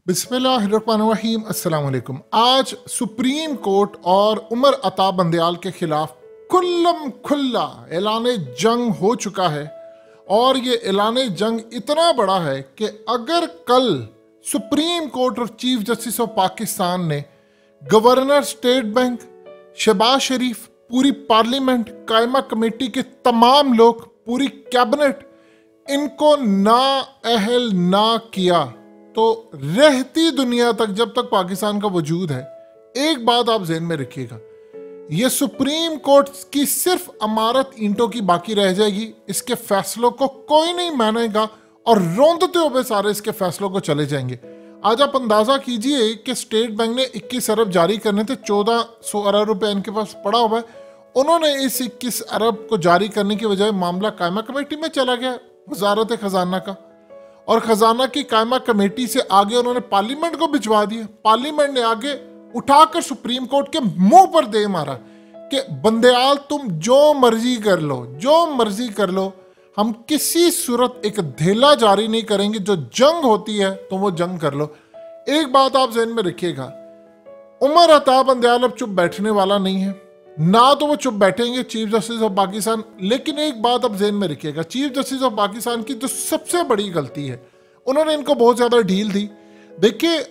बिस्मिल्लाहिर्रहमानिर्रहीम। अस्सलाम वालेकुम। आज सुप्रीम कोर्ट और उमर अता बंदयाल के खिलाफ खुल्लम खुल्ला ऐलान जंग हो चुका है और ये ऐलान जंग इतना बड़ा है कि अगर कल सुप्रीम कोर्ट और चीफ जस्टिस ऑफ पाकिस्तान ने गवर्नर स्टेट बैंक, शहबाज शरीफ, पूरी पार्लियामेंट, कायमा कमेटी के तमाम लोग, पूरी कैबिनेट, इनको ना अहल ना किया तो रहती दुनिया तक, जब तक पाकिस्तान का वजूद है, एक बात आप ज़हन में रखिएगा, ये सुप्रीम कोर्ट की सिर्फ अमारत ईंटों की बाकी रह जाएगी। इसके फैसलों को कोई नहीं मानेगा और रोंदते हुए सारे इसके फैसलों को चले जाएंगे। आज आप अंदाजा कीजिए कि स्टेट बैंक ने 21 अरब जारी करने थे, 1400 अरब रुपए इनके पास पड़ा हुआ है। उन्होंने इस 21 अरब को जारी करने की बजाय मामला कायमा कमेटी में चला गया, वजारत खजाना का, और खजाना की कायमा कमेटी से आगे उन्होंने पार्लियामेंट को भिजवा दिया। पार्लियामेंट ने आगे उठाकर सुप्रीम कोर्ट के मुंह पर दे मारा कि बंदयाल तुम जो मर्जी कर लो, जो मर्जी कर लो, हम किसी सूरत एक धेला जारी नहीं करेंगे। जो जंग होती है तो वो जंग कर लो। एक बात आप जहन में रखिएगा, उमर अता बंदयाल अब चुप बैठने वाला नहीं है, ना तो वो चुप बैठेंगे चीफ जस्टिस ऑफ पाकिस्तान। लेकिन एक बात आप जहन में रखिएगा, चीफ जस्टिस ऑफ पाकिस्तान की जो सबसे बड़ी गलती है, उन्होंने इनको बहुत ज्यादा ढील दी। देखिए,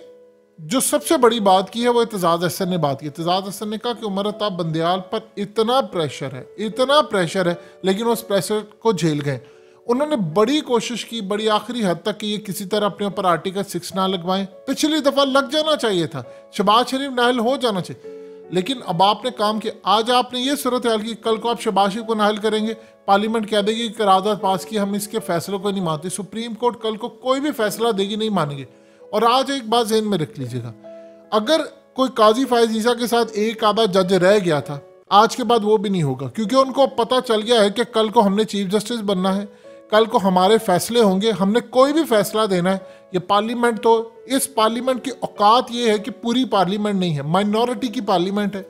जो सबसे बड़ी बात की है वो एतजाज अहसन ने बात की। एतजाज अहसन ने कहा कि उमर अता बंदयाल पर इतना प्रेशर है, इतना प्रेशर है, लेकिन उस प्रेशर को झेल गए। उन्होंने बड़ी कोशिश की, बड़ी आखिरी हद तक कि ये किसी तरह अपने ऊपर आर्टिकल 6 ना लगवाएं। पिछली दफा लग जाना चाहिए था, शहबाज शरीफ नाहल हो जाना चाहिए, लेकिन अब आपने काम किया। आज आपने ये सूरत हाल की, कल को आप शहबाज शरीफ को नाहल करेंगे, पार्लियामेंट कह देगी करारदाद पास की, हम इसके फैसलों को नहीं मानते। सुप्रीम कोर्ट कल को कोई भी फैसला देगी, नहीं मानेंगे। और आज एक बात ज़हन में रख लीजिएगा, अगर कोई काजी फायज ईसा के साथ एक आधा जज रह गया था, आज के बाद वो भी नहीं होगा, क्योंकि उनको पता चल गया है कि कल को हमने चीफ जस्टिस बनना है, कल को हमारे फैसले होंगे, हमने कोई भी फैसला देना है। ये पार्लियामेंट, तो इस पार्लियामेंट की औकात ये है कि पूरी पार्लियामेंट नहीं है, माइनॉरिटी की पार्लियामेंट है,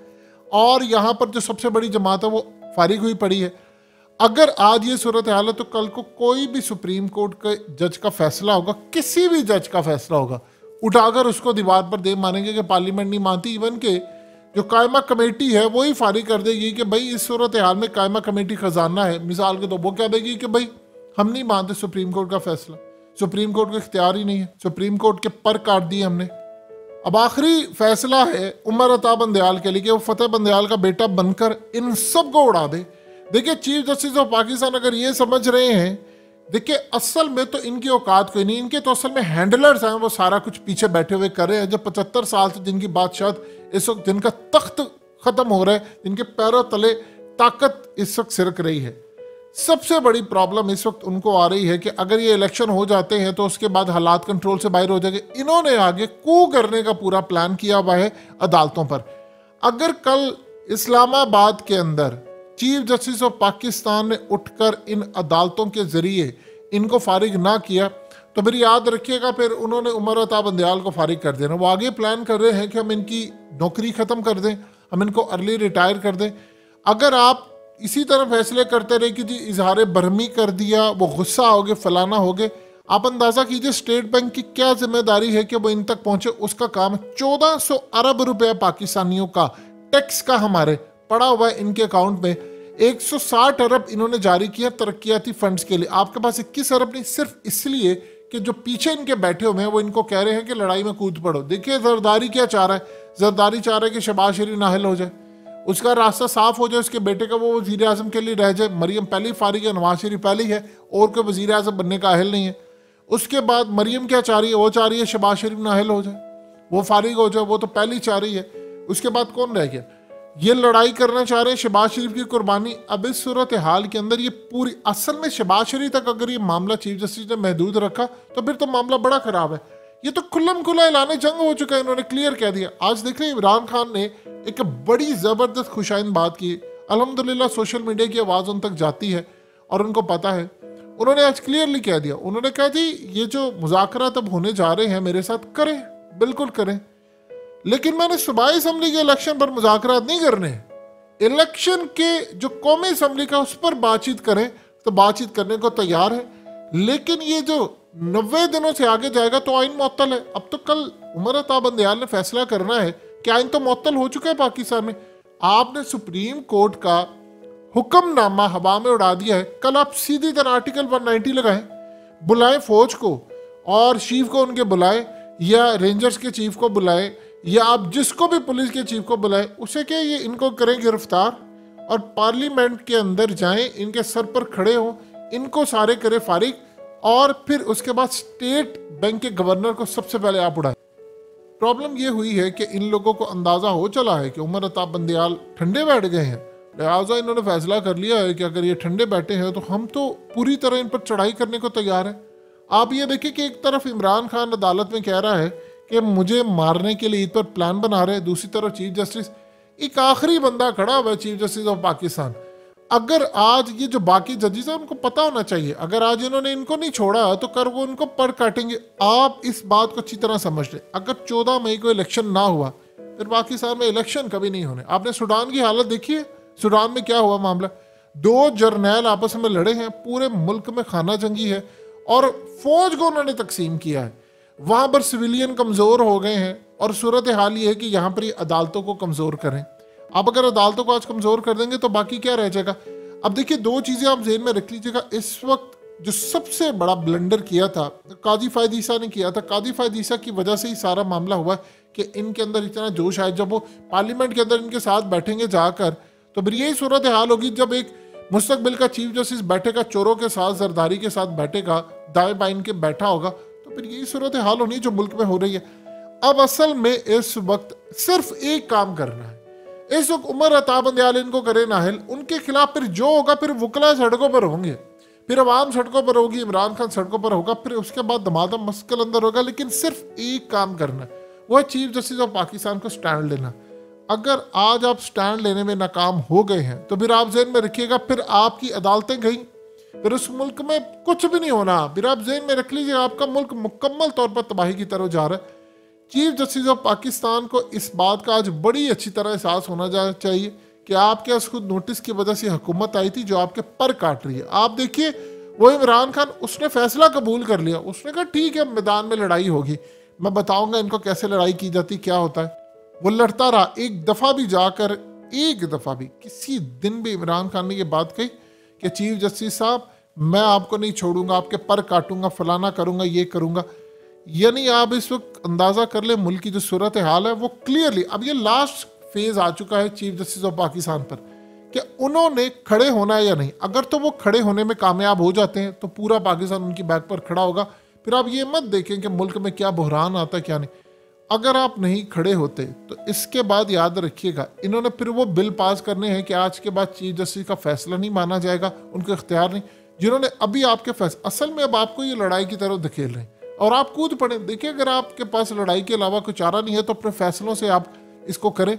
और यहाँ पर जो सबसे बड़ी जमात है वो फारिग हुई पड़ी है। अगर आज ये सूरत हाल है तो कल को कोई भी सुप्रीम कोर्ट के जज का फैसला होगा, किसी भी जज का फैसला होगा, उठाकर उसको दीवार पर दे मानेंगे कि पार्लियामेंट नहीं मानती। इवन के जो कायमा कमेटी है वही फारिग कर देगी कि भाई इस सूरत हाल में कायमा कमेटी खजाना है, मिसाल के तो वो कह देगी कि भाई हम नहीं मानते सुप्रीम कोर्ट का फैसला, सुप्रीम कोर्ट को इख्तियार ही नहीं है, सुप्रीम कोर्ट के पर काट दिए हमने। अब आखिरी फैसला है उमर अता बंदयाल के लिए कि वो फतेह बंदयाल का बेटा बनकर इन सब को उड़ा दे। देखिए, चीफ जस्टिस ऑफ पाकिस्तान अगर ये समझ रहे हैं, देखिए असल में तो इनकी औकात कोई नहीं, इनके तो असल में हैंडलर्स हैं, वो सारा कुछ पीछे बैठे हुए कर रहे हैं। जब 75 साल से जिनकी बादशाह इस वक्त, जिनका तख्त खत्म हो रहा है, जिनके पैरों तले ताकत इस वक्त सिरक रही है। सबसे बड़ी प्रॉब्लम इस वक्त उनको आ रही है कि अगर ये इलेक्शन हो जाते हैं तो उसके बाद हालात कंट्रोल से बाहर हो जाएंगे। इन्होंने आगे कू करने का पूरा प्लान किया हुआ है अदालतों पर। अगर कल इस्लामाबाद के अंदर चीफ जस्टिस ऑफ पाकिस्तान ने उठकर इन अदालतों के जरिए इनको फारिग ना किया तो फिर याद रखिएगा, फिर उन्होंने उमर अता बंदयाल को फारिग कर देना। वो आगे प्लान कर रहे हैं कि हम इनकी नौकरी ख़त्म कर दें, हम इनको अर्ली रिटायर कर दें। अगर आप इसी तरह फैसले करते रहे कि जी इजहार बरहमी कर दिया, वो गुस्सा हो गए, फलाना हो गए, आप अंदाज़ा कीजिए स्टेट बैंक की क्या जिम्मेदारी है कि वो इन तक पहुंचे। उसका काम 1400 अरब रुपया पाकिस्तानियों का टैक्स का हमारे पड़ा हुआ है इनके अकाउंट में। 160 अरब इन्होंने जारी किया तरक्याती फंड्स के लिए। आपके पास 21 अरब नहीं, सिर्फ इसलिए कि जो पीछे इनके बैठे हुए हैं वो इनको कह रहे हैं कि लड़ाई में कूद पड़ो। देखिए, जरदारी क्या चाह रहा है, जरदारी चाह रहा है कि शहबाज शरीफ नाहल हो जाए, उसका रास्ता साफ हो जाए, उसके बेटे का वो वजीर आजम के लिए रह जाए। मरियम पहली फारिग है, नवाज शरीफ पहली है, और कोई वजीर आजम बनने का अहल नहीं है। उसके बाद मरियम क्या चाह रही है, वो चाह रही है शहबाज शरीफ नाहल हो जाए, वो फारिग हो जाए, वो तो पहली चाह रही है। उसके बाद कौन रह गया? ये लड़ाई करना चाह रहे हैं शहबाज शरीफ की कुर्बानी। अब इस सूरत हाल के अंदर ये पूरी, असल में शहबाज शरीफ तक अगर ये मामला चीफ जस्टिस ने महदूद रखा तो फिर तो मामला बड़ा खराब है। ये तो खुल्लम खुला ऐलान जंग हो चुका है, इन्होंने क्लियर कह दिया। आज देख रहे हैं इमरान खान ने एक बड़ी जबरदस्त खुशाइन बात की। अल्हम्दुलिल्लाह सोशल मीडिया की आवाज़ उन तक जाती है और उनको पता है। उन्होंने आज क्लियरली कह दिया, उन्होंने कहा जी ये जो मुज़ाकरात अब होने जा रहे हैं मेरे साथ, करें, बिल्कुल करें, लेकिन मैंने सूबाई असम्बली के इलेक्शन पर मुज़ाकरात नहीं करने। इलेक्शन के जो कौमी असम्बली का उस पर बातचीत करें तो बातचीत करने को तैयार है, लेकिन ये जो 90 दिनों से आगे जाएगा तो आइन मुअत्तल है। अब तो कल उमर अता बंदयाल ने फैसला करना है कि आइन तो मुअत्तल हो चुका है पाकिस्तान में। आपने सुप्रीम कोर्ट का हुक्मनामा हवा में उड़ा दिया है। कल आप सीधी तरह आर्टिकल 190 लगाएं, बुलाएं फौज को और चीफ को उनके बुलाएं, या रेंजर्स के चीफ को बुलाएं, या आप जिसको भी पुलिस के चीफ को बुलाएं, उसे क्या ये इनको करें गिरफ्तार और पार्लियामेंट के अंदर जाएं, इनके सर पर खड़े हों, इनको सारे करें फारिग, और फिर उसके बाद स्टेट बैंक के गवर्नर को सबसे पहले आप उड़ाएं। प्रॉब्लम ये हुई है कि इन लोगों को अंदाजा हो चला है कि उमर अता बंदयाल ठंडे बैठ गए हैं, लिहाजा इन्होंने फैसला कर लिया है कि अगर ये ठंडे बैठे हैं तो हम तो पूरी तरह इन पर चढ़ाई करने को तैयार हैं। आप ये देखिए कि एक तरफ इमरान खान अदालत में कह रहा है कि मुझे मारने के लिए ईद पर प्लान बना रहे हैं, दूसरी तरफ चीफ जस्टिस, एक आखिरी बंदा खड़ा हुआ है चीफ जस्टिस ऑफ पाकिस्तान। अगर आज ये जो बाकी जजेस हैं उनको पता होना चाहिए, अगर आज इन्होंने इनको नहीं छोड़ा तो कर वो इनको पढ़ काटेंगे। आप इस बात को अच्छी तरह समझ लें, अगर 14 मई को इलेक्शन ना हुआ फिर पाकिस्तान में इलेक्शन कभी नहीं होने। आपने सूडान की हालत देखी है, सूडान में क्या हुआ मामला, 2 जर्नैल आपस में लड़े हैं, पूरे मुल्क में खाना जंगी है और फौज को उन्होंने तकसीम किया है। वहां पर सिविलियन कमजोर हो गए हैं और सूरत हाल ये है कि यहाँ पर ये अदालतों को कमजोर करें। आप अगर अदालतों को आज कमजोर कर देंगे तो बाकी क्या रह जाएगा। अब देखिए 2 चीजें आप जेहन में रख लीजिएगा। इस वक्त जो सबसे बड़ा ब्लंडर किया था काजी फायद ईसा ने किया था। काजी फायद ईसा की वजह से ही सारा मामला हुआ कि इनके अंदर इतना जोश आया। जब वो पार्लियामेंट के अंदर इनके साथ बैठेंगे जाकर तो फिर यही सूरत हाल होगी। जब एक मुस्तकबिल का चीफ जस्टिस बैठेगा, चोरों के साथ, जरदारी के साथ बैठेगा, दाएं बाएं के बैठा होगा, तो फिर यही सूरत हाल होनी जो मुल्क में हो रही है। अब असल में इस वक्त सिर्फ एक काम करना है। इस वक्त उमर अता बंदयाल इनको करे नाहिल, उनके खिलाफ फिर जो होगा, फिर वकला सड़कों पर होंगे, फिर अवाम सड़कों पर होगी, इमरान खान सड़कों पर होगा, फिर उसके बाद दमादम मस्कल अंदर होगा। लेकिन सिर्फ एक काम करना है, वो है चीफ जस्टिस ऑफ पाकिस्तान को स्टैंड लेना। अगर आज आप स्टैंड लेने में नाकाम हो गए हैं तो फिर आप जेहन में रखिएगा, फिर आपकी अदालतें गई, फिर उस मुल्क में कुछ भी नहीं होना। फिर आप जेहन में रख लीजिए आपका मुल्क मुकम्मल तौर पर तबाही की तरफ जा रहा है। चीफ जस्टिस ऑफ पाकिस्तान को इस बात का आज बड़ी अच्छी तरह एहसास होना चाहिए कि आपके पास खुद नोटिस की वजह से हुकूमत आई थी जो आपके पर काट रही है। आप देखिए वो इमरान खान, उसने फैसला कबूल कर लिया, उसने कहा ठीक है मैदान में लड़ाई होगी, मैं बताऊंगा इनको कैसे लड़ाई की जाती, क्या होता है। वो लड़ता रहा। एक दफा भी जाकर, एक दफा भी किसी दिन भी इमरान खान ने ये बात कही कि चीफ जस्टिस साहब मैं आपको नहीं छोड़ूंगा, आपके पर काटूंगा, फलाना करूंगा, ये करूंगा। यानी आप इस वक्त अंदाजा कर ले मुल्क की जो सूरत हाल है वो क्लियरली, अब ये लास्ट फेज आ चुका है चीफ जस्टिस ऑफ पाकिस्तान पर कि उन्होंने खड़े होना है या नहीं। अगर तो वो खड़े होने में कामयाब हो जाते हैं तो पूरा पाकिस्तान उनकी बैक पर खड़ा होगा। फिर आप ये मत देखें कि मुल्क में क्या बहरान आता है क्या नहीं। अगर आप नहीं खड़े होते तो इसके बाद याद रखिएगा इन्होंने फिर वो बिल पास करने हैं कि आज के बाद चीफ जस्टिस का फैसला नहीं माना जाएगा, उनको इख्तियार नहीं, जिन्होंने अभी आपके फैसले असल में अब आपको ये लड़ाई की तरफ धकेल रहे हैं और आप कूद पड़े। देखिए अगर आपके पास लड़ाई के अलावा कोई चारा नहीं है तो अपने फैसलों से आप इसको करें।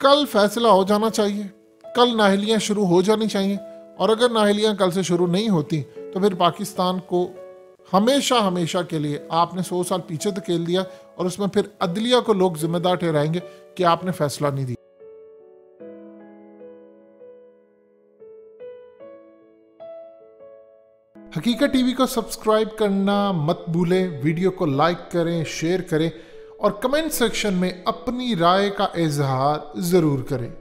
कल फैसला हो जाना चाहिए, कल नाहलियाँ शुरू हो जानी चाहिए, और अगर नाहलियाँ कल से शुरू नहीं होती तो फिर पाकिस्तान को हमेशा हमेशा के लिए आपने 100 साल पीछे धकेल दिया और उसमें फिर अदलिया को लोग जिम्मेदार ठहराएंगे कि आपने फैसला नहीं दिया। हकीकत टीवी को सब्सक्राइब करना मत भूलें, वीडियो को लाइक करें, शेयर करें और कमेंट सेक्शन में अपनी राय का इजहार जरूर करें।